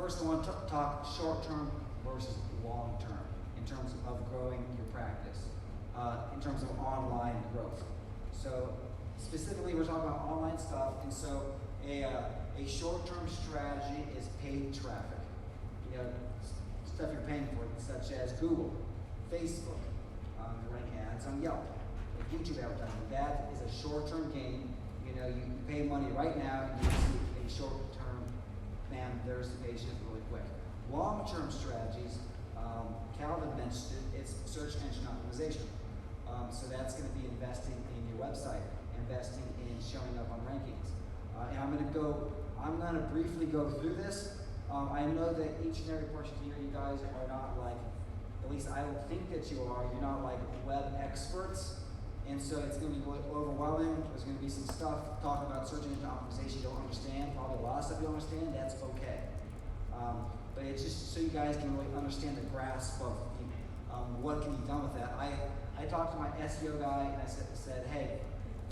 first I want to talk short-term versus long-term in terms of growing your practice, in terms of online growth. So specifically, we're talking about online stuff, and so a short-term strategy is paid traffic. You know, stuff you're paying for, such as Google, Facebook, running ads on Yelp, YouTube advertising. That is a short-term gain. You know, you pay money right now, and you see a short-term, man, there's the patient really quick. Long-term strategies, Calvin mentioned it, it's search engine optimization. So that's going to be investing in your website, investing in showing up on rankings. And I'm going to briefly go through this. I know that each and every person here, you guys are not like, at least I don't think that you are, you're not like web experts. And so it's going to be overwhelming. There's going to be some stuff talking about search engine optimization you don't understand, probably a lot of stuff you don't understand, that's okay. But it's just so you guys can really understand the grasp of what can be done with that. I talked to my SEO guy and I said, hey,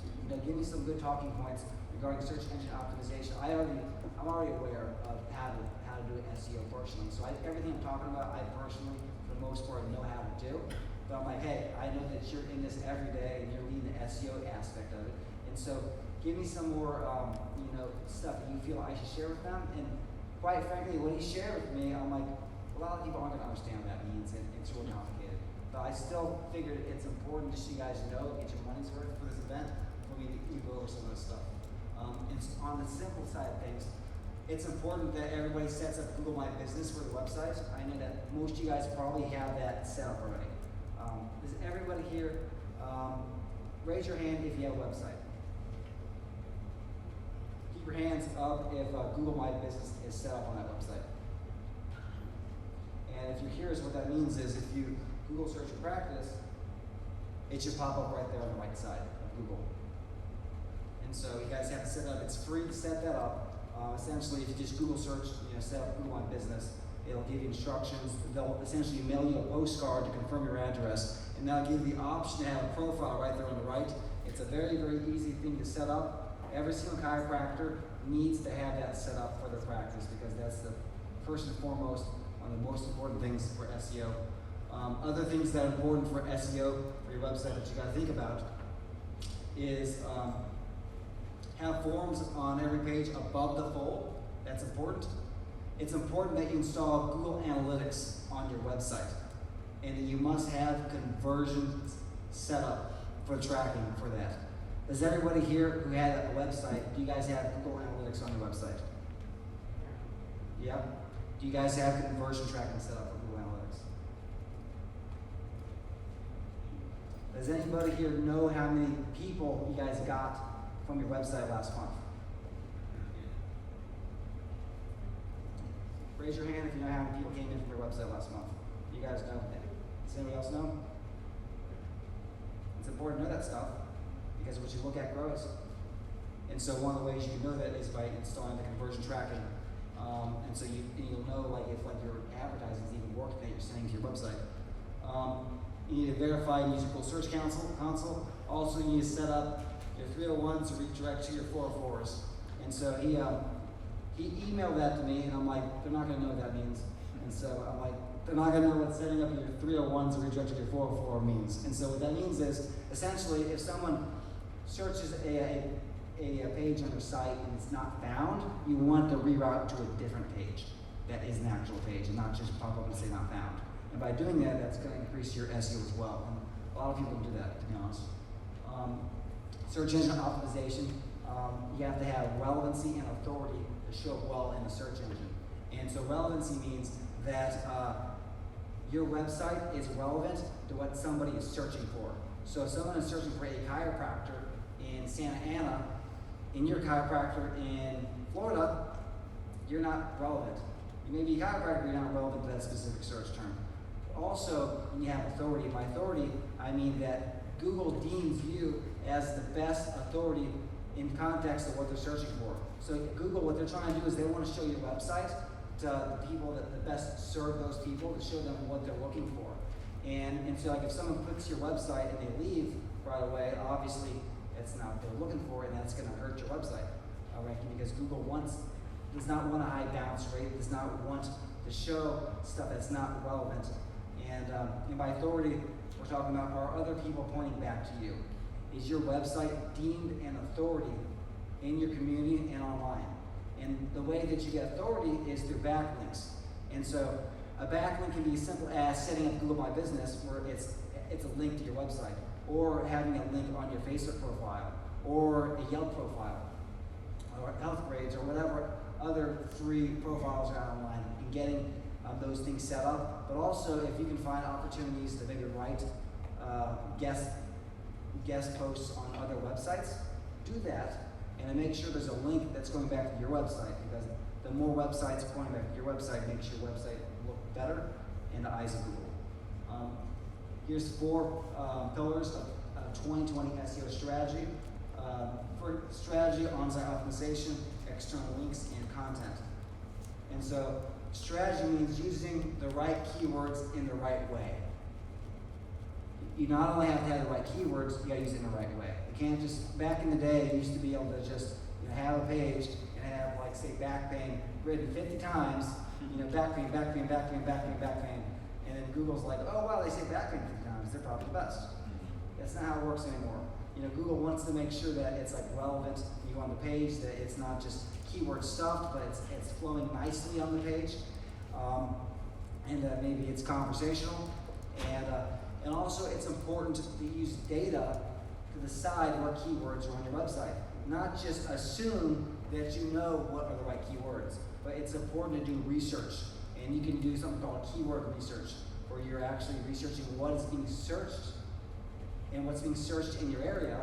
you know, give me some good talking points regarding search engine optimization. I'm already aware of how to do SEO personally. So everything I'm talking about, I personally, for the most part, know how to do. But I'm like, hey, I know that you're in this every day and you're leading the SEO aspect of it. And so give me some more, stuff that you feel I should share with them. And quite frankly, what he shared with me, I'm like, a lot of people aren't going to understand what that means, and it's really complicated. But I still figured it's important just so you guys know, get your money's worth for this event, for me to go over some of this stuff. And on the simple side of things, it's important that everybody sets up Google My Business for the website. I know that most of you guys probably have that set up already. Does everybody here, raise your hand if you have a website. Keep your hands up if Google My Business is set up on that website. And if you're curious, what that means is if you Google search your practice, it should pop up right there on the right side of Google. And so you guys have to set it up. It's free to set that up. Essentially, if you just Google search, set up Google My Business, it'll give you instructions. They'll essentially mail you a postcard to confirm your address, and that'll give you the option to have a profile right there on the right. It's a very, very easy thing to set up. Every single chiropractor needs to have that set up for their practice because that's the first and foremost one of the most important things for SEO. Other things that are important for SEO for your website that you got to think about is have forms on every page above the fold. That's important. It's important that you install Google Analytics on your website, and that you must have conversions set up for tracking for that. Does everybody here who had a website, do you guys have Google Analytics on your website? Yep. Do you guys have conversion tracking set up for Google Analytics? Does anybody here know how many people you guys got from your website last month? Raise your hand if you know how many people came in from your website last month. You guys know? Does anybody else know? It's important to know that stuff because what you look at grows. And so one of the ways you can know that is by installing the conversion tracking. And so you'll know if your advertising is even working that you're sending to your website. You need to verify musical search console. Also, you need to set up your 301s to redirect to your 404s. And so he emailed that to me, and I'm like, they're not going to know what that means. And so I'm like, they're not going to know what setting up your 301s to redirect to your 404 means. And so what that means is, essentially, if someone searches a page on your site and it's not found, you want to reroute to a different page that is an actual page and not just pop up and say not found. And by doing that, that's going to increase your SEO as well. And a lot of people do that, to be honest. Search engine optimization, you have to have relevancy and authority to show up well in the search engine. And so relevancy means that your website is relevant to what somebody is searching for. So if someone is searching for a chiropractor in Santa Ana, and you're a chiropractor in Florida, you're not relevant. You may be a chiropractor, but you're not relevant to that specific search term. Also, when you have authority, by authority, I mean that Google deems you as the best authority in context of what they're searching for. So Google, what they're trying to do is they want to show your website to the people that best serve those people, to show them what they're looking for. And so if someone clicks your website and they leave right away, obviously it's not what they're looking for, and that's going to hurt your website ranking because Google does not want a high bounce rate, does not want to show stuff that's not relevant. And by authority, we're talking about are other people pointing back to you? Is your website deemed an authority in your community and online? And the way that you get authority is through backlinks. And so a backlink can be as simple as setting up Google My Business, where it's a link to your website, or having a link on your Facebook profile, or a Yelp profile, or Health Grades, or whatever other free profiles are out online, and getting those things set up. But also, if you can find opportunities to maybe write guest posts on other websites, do that, and then make sure there's a link that's going back to your website, because the more websites pointing back to your website makes your website look better in the eyes of Google. Here's 4 pillars of 2020 SEO strategy. For strategy, on-site optimization, external links, and content. And so strategy means using the right keywords in the right way. You not only have to have the right keywords, you gotta use it in the right way. You can't just, back in the day, you used to be able to just have a page and have, like, say, back pain written 50 times, back pain, back pain, back pain, back pain, back pain. And then Google's like, oh, wow, they say back pain 50 times, they're probably the best. That's not how it works anymore. Google wants to make sure that it's, like, relevant. You go on the page, that it's not just keyword stuffed, but it's flowing nicely on the page. And maybe it's conversational. And also, it's important to use data to decide what keywords are on your website. Not just assume that you know what are the right keywords, but it's important to do research. And you can do something called keyword research, where you're actually researching what is being searched and what's being searched in your area.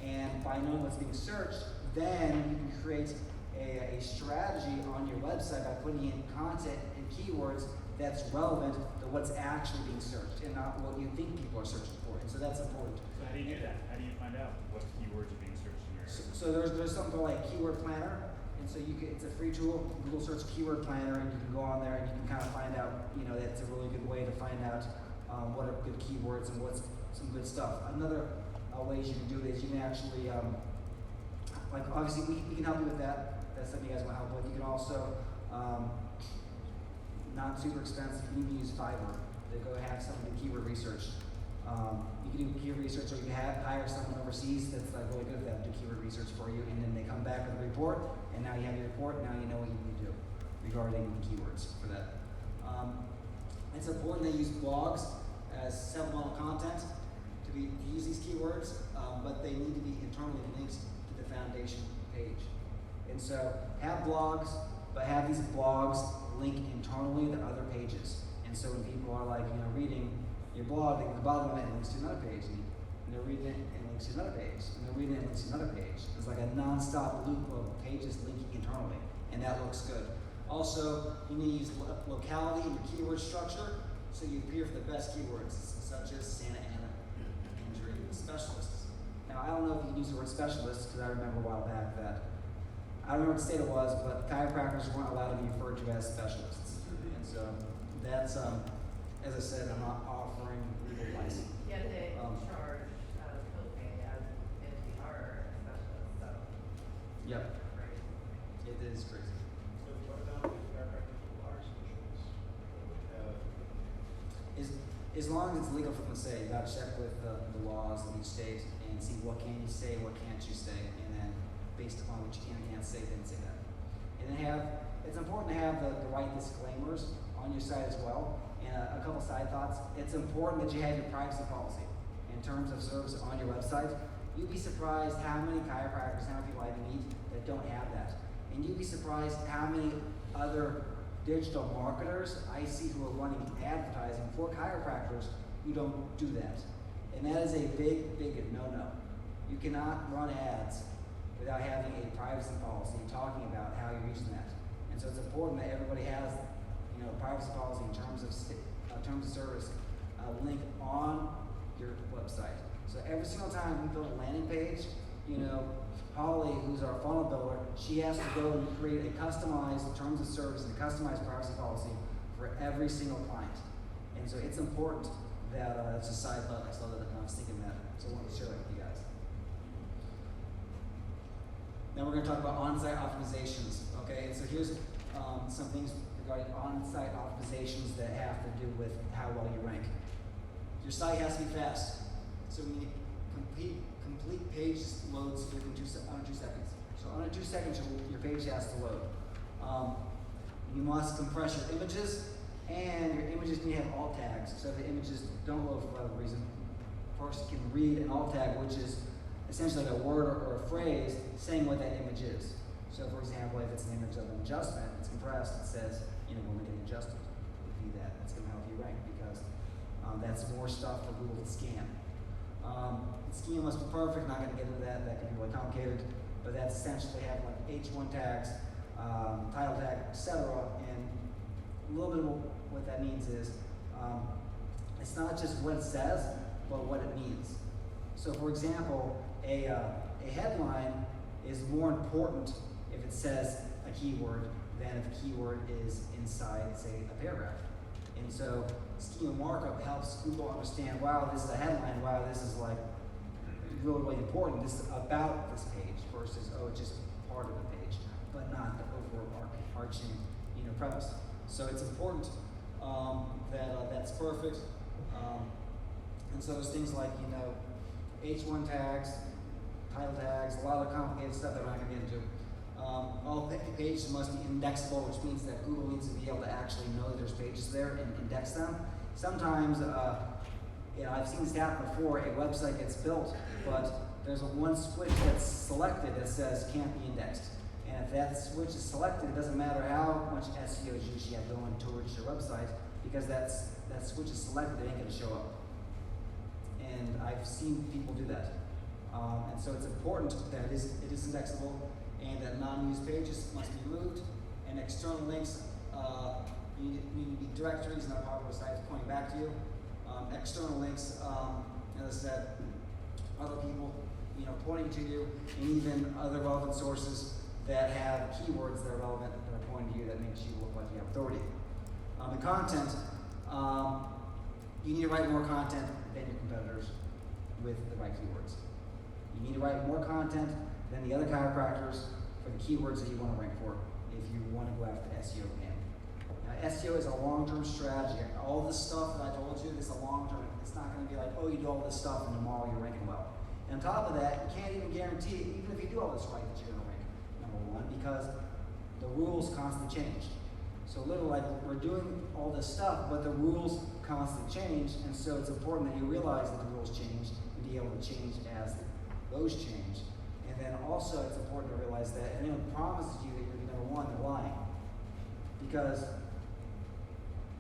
And by knowing what's being searched, then you can create a strategy on your website by putting in content and keywords that's relevant to what's actually being searched and not what you think people are searching for. And so that's important. So how do you do that? How do you find out what keywords are being searched in your area? So there's something called like Keyword Planner. And so it's a free tool, Google Search Keyword Planner, and you can go on there and you can kind of find out, that's a really good way to find out what are good keywords and what's some good stuff. Another ways you can do it is you can actually, like obviously we can help you with that. That's something you guys want help with. You can also, not super expensive, you can even use Fiverr to go have some of the keyword research. You can do keyword research, or you can hire someone overseas that's like really good at that, do keyword research for you, and then they come back with a report, and now you have your report, now you know what you need to do regarding keywords for that. It's important to use blogs as supplemental content to use these keywords, but they need to be internally linked to the foundation page. And so have blogs, but have these blogs link internally to other pages. And so when people are like, reading your blog, they get to the bottom of it and links to another page, and they're reading it and links to another page, and they're reading it and links to another page. It's like a non-stop loop of pages linking internally, and that looks good. Also, you need to use locality in your keyword structure, so you appear for the best keywords, such as Santa Ana injury specialists. Now, I don't know if you can use the word specialist, because I remember a while back that, I don't remember what state it was, but chiropractors weren't allowed to be referred to as specialists. And so that's, as I said, I'm not offering legal advice. Yeah, they charge copay as if you are a specialist, so. Yep, Right. it is crazy. So what about if chiropractors who are specialists? As long as it's legal for them to say, you gotta check with the laws in each state and see what can you say, what can't you say, and then based upon what you can and can't say, then say that. And then it's important to have the right disclaimers on your site as well. And a couple side thoughts. It's important that you have your privacy policy in terms of service on your website. You'd be surprised how many chiropractors, how many people I meet that don't have that. And you'd be surprised how many other digital marketers I see who are running advertising for chiropractors who don't do that. And that is a big, big no-no. You cannot run ads without having a privacy policy and talking about how you're using that. And so it's important that everybody has, a privacy policy in terms of service link on your website. So every single time we build a landing page, Holly, who's our funnel builder, she has to go and create a customized terms of service and a customized privacy policy for every single client. And so it's important that it's a side note. I saw that I was thinking that, so I wanted to share that with you guys. Now we're going to talk about on-site optimizations, okay? And so here's some things regarding on-site optimizations that have to do with how well you rank. Your site has to be fast, so we need complete page loads within under 2 seconds. So under 2 seconds, your page has to load. You must compress your images, and your images need to have alt tags. So if the images don't load for whatever reason, a person can read an alt tag, which is essentially like a word or a phrase saying what that image is. So for example, if it's an image of an adjustment, it's compressed, it says, we're making an adjustment. If you do that, that's going to help you rank because that's more stuff for Google to scan. The schema must be perfect, not going to get into that, that can be really complicated, but that's essentially having like H1 tags, title tag, etc. And a little bit of what that means is, it's not just what it says, but what it means. So for example, a headline is more important if it says a keyword than if a keyword is inside, say, a paragraph. And so schema markup helps Google understand, wow, this is a headline, wow, this is like really, really important. This is about this page versus, oh, it's just part of the page, but not the overarching, premise. So it's important that that's perfect. And so there's things like, H1 tags, title tags, a lot of complicated stuff that we're not going to get into. All pages must be indexable, which means that Google needs to be able to actually know that there's pages there and index them. Sometimes, I've seen this happen before, a website gets built, but there's one switch that's selected that says can't be indexed. And if that switch is selected, it doesn't matter how much SEO juice you have going towards your website, because that switch is selected, it ain't going to show up. And I've seen people do that. And so it's important that it is indexable, and that non-used pages must be removed, and external links need to be directories, not popular sites pointing back to you. External links, as I said, other people, pointing to you, and even other relevant sources that have keywords that are relevant that are pointing to you that makes you look like you have authority. The content, you need to write more content than your competitors with the right keywords. You need to write more content than the other chiropractors for the keywords that you want to rank for if you want to go after the SEO game. Now, SEO is a long-term strategy. All this stuff that I told you, this is a long-term. It's not going to be like, oh, you do all this stuff and tomorrow you're ranking well. And on top of that, you can't even guarantee, even if you do all this right, that you're going to rank #1 because the rules constantly change. So literally, like, we're doing all this stuff, but the rules constantly change, and so it's important that you realize that the rules change and be able to change as those change. And then also, it's important to realize that if anyone promises you that you're going to be #1, they're lying. Because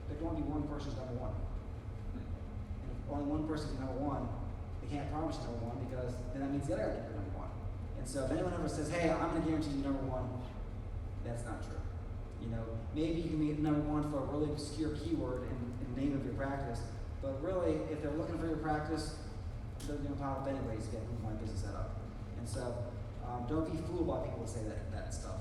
there can only be one person who's #1. And if only one person is #1, they can't promise you #1 because then that means the other guy can be #1. And so if anyone ever says, hey, I'm going to guarantee you #1, that's not true. Maybe you can be #1 for a really obscure keyword in the name of your practice, but really, if they're looking for your practice, they're going to pop up anyways to get Move My Business set up. And so, don't be fooled by people who say that stuff.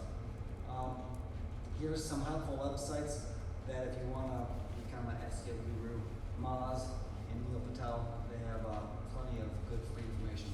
Here's some helpful websites that if you want to become an SEO guru, Maz and Neil Patel, they have plenty of good free information.